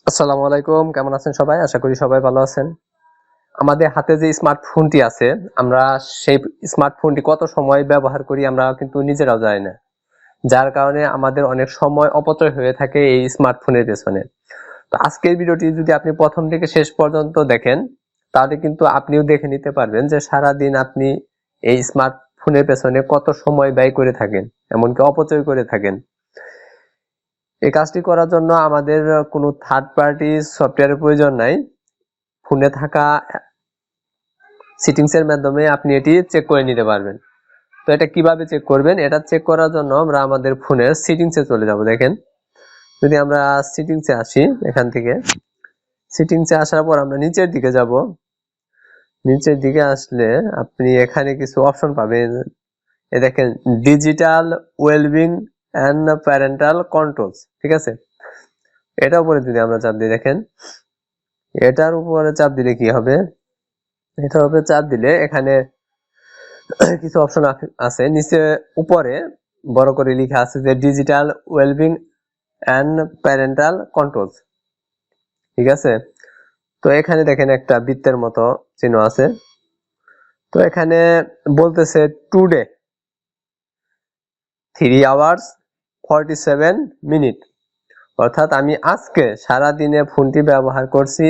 আসসালামু আলাইকুম, কেমন আছেন সবাই? আশা করি সবাই ভালো আছেন। আমাদের হাতে যে স্মার্টফোনটি আছে, আমরা সেই স্মার্টফোনটি কত সময় ব্যবহার করি আমরা কিন্তু নিজেরাও জানি না। যার কারণে আমাদের অনেক সময় অপচয় হয়ে থাকে এই স্মার্টফোনের পেছনে। তো আজকের ভিডিওটি যদি আপনি প্রথম থেকে শেষ পর্যন্ত দেখেন, তাহলে কিন্তু আপনিও দেখে নিতে পারবেন যে সারাদিন আপনি এই স্মার্টফোনের পেছনে কত সময় ব্যয় করে থাকেন, এমনকি অপচয় করে থাকেন। এই কাজটি করার জন্য আমাদের কোনো থার্ড পার্টি সফটওয়্যারের প্রয়োজন নাই। ফোনে থাকা সেটিংস এর মাধ্যমে আপনি এটি চেক করে নিতে পারবেন। তো এটা কিভাবে চেক করবেন? এটা চেক করার জন্য আমরা আমাদের ফোনের সেটিংসে চলে যাব। দেখেন, যদি আমরা সেটিংসে আসি, এখান থেকে সেটিংসে আসার পর আমরা নিচের দিকে যাব। নিচের দিকে আসলে আপনি এখানে কিছু অপশন পাবেন। এই দেখেন, digital wellbeing and parental controls, ঠিক আছে? এটার উপরে যদি আমরা চাপ দিই, দেখেন এটার উপরে চাপ দিলে কি হবে? এটার উপরে চাপ দিলে এখানে কিছু অপশন আছে। নিচে উপরে বড় করে লেখা আছে যে digital wellbeing and parental controls, ঠিক আছে? তো এখানে দেখেন একটা বৃত্তের মতো চিহ্ন আছে। তো এখানে বলতেছে টুডে 3 hours 47 মিনিট, অর্থাৎ আমি আজকে সারা দিনে ফোনটি ব্যবহার করছি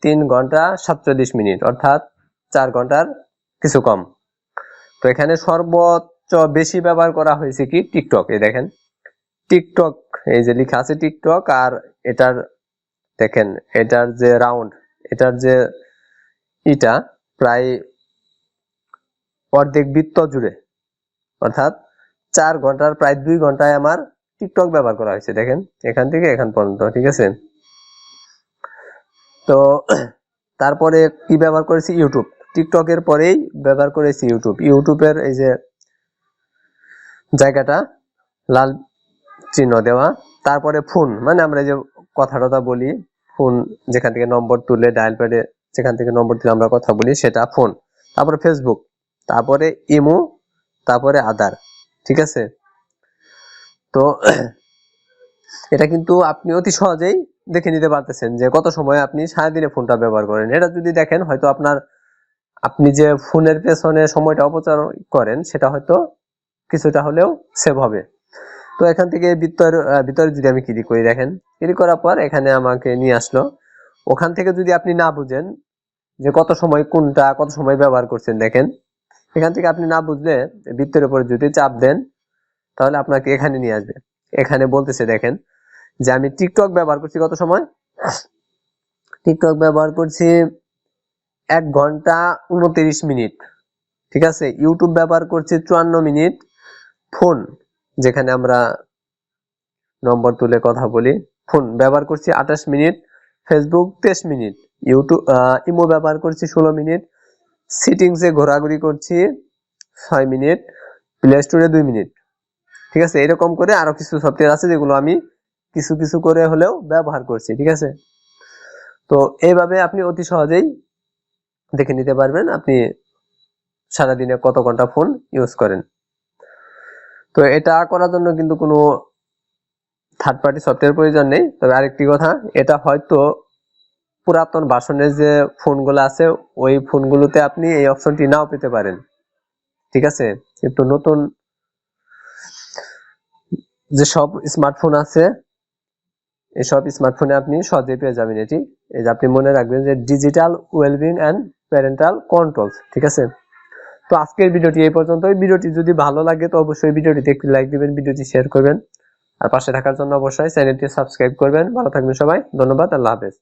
3 ঘন্টা 47 মিনিট, অর্থাৎ 4 ঘন্টার কিছু কম। তো এখানে সর্বোচ্চ বেশি ব্যবহার করা হয়েছে কি টিকটক। এই দেখেন টিকটক, এই যে লেখা আছে টিকটক, আর এটার দেখেন এটার যে রাউন্ড, এটার যে ইটা প্রায় অর্ধেক বৃত্ত জুড়ে, অর্থাৎ 4 ঘন্টার প্রায় 2 ঘন্টায় আমার টিকটক ব্যবহার করা হয়েছে। দেখেন এখান থেকে এখান পর্যন্ত, ঠিক আছে? তো তারপরে কি ব্যবহার করেছি? ইউটিউব। টিকটকের পরেই ব্যবহার করেছি ইউটিউব। ইউটিউবের এই যে জায়গাটা লাল চিহ্ন দেওয়া, তারপরে ফোন, মানে আমরা যে কথা বলি, ফোন যেখান থেকে নম্বর তুলে ডায়াল প্যাডে যেখান থেকে নম্বর তুলে আমরা কথা বলি, সেটা ফোন। তারপরে ফেসবুক, তারপরে ইমো, তারপরে আদার, ঠিক আছে? তো এটা কিন্তু আপনি অতি সহজেই দেখে নিতে পারতেছেন যে কত সময় আপনি সারাদিনে ফোনটা ব্যবহার করেন। এটা যদি দেখেন, হয়তো আপনি যে ফোনের পেছনে সময়টা অপচয় করেন সেটা হয়তো কিছুটা হলেও সেভ হবে। তো এখান থেকে ভিতরে যদি আমি ক্লিক করি, দেখেন ক্লিক করার পর এখানে আমাকে নিয়ে আসলো। ওখান থেকে যদি আপনি না বুঝেন যে কত সময় কোনটা কত সময় ব্যবহার করছেন, দেখেন এখান থেকে আপনি না বুঝলে বৃত্তের উপরে যদি চাপ দেন, তাহলে আপনাকে এখানে নিয়ে আসবে। এখানে বলতেছে দেখেন যে আমি টিকটক ব্যবহার করছি কত সময়। টিকটক ব্যবহার করছি 1 ঘন্টা 29 মিনিট, ঠিক আছে? ইউটিউব ব্যবহার করছি 54 মিনিট, ফোন যেখানে আমরা নম্বর তুলে কথা বলি, ফোন ব্যবহার করছি 28 minute, Facebook 23 minute, YouTube imo ব্যবহার করছি 16 মিনিট, সেটিংসে ঘোরাঘুরি করছি 6 মিনিট, প্লে স্টোরে 2 মিনিট, ঠিক আছে? এরকম করে আরো কিছু সফটওয়্যার আছে যেগুলো আমি কিছু কিছু করে হলেও ব্যবহার করছি, ঠিক আছে? তো এইভাবে আপনি অতি সহজেই দেখে নিতে পারবেন আপনি সারাদিনে কত ঘন্টা ফোন ইউজ করেন। তো এটা করার জন্য কিন্তু কোনো থার্ড পার্টি সফটওয়্যার প্রয়োজন নেই। তবে আরেকটি কথা, এটা হয়তো পুরাতন ভার্সনের যে ফোনগুলো আছে ওই ফোনগুলোতে আপনি এই অপশনটি নাও পেতে পারেন, ঠিক আছে? কিন্তু নতুন যে সব স্মার্টফোন আছে, এসব স্মার্টফোনে আপনি সহজেই পেয়ে যাবেন এটি। এই যে আপনি মনে রাখবেন যে digital wellbeing and parental controls, ঠিক আছে? তো আজকের ভিডিওটি এই পর্যন্তই। ভিডিওটি যদি ভালো লাগে তো অবশ্যই ভিডিওটিতে একটি লাইক দিবেন, ভিডিওটি শেয়ার করবেন, আর পাশে থাকার জন্য অবশ্যই চ্যানেলটি সাবস্ক্রাইব করবেন। ভালো থাকবেন সবাই, ধন্যবাদ, আল্লাহ হাফেজ।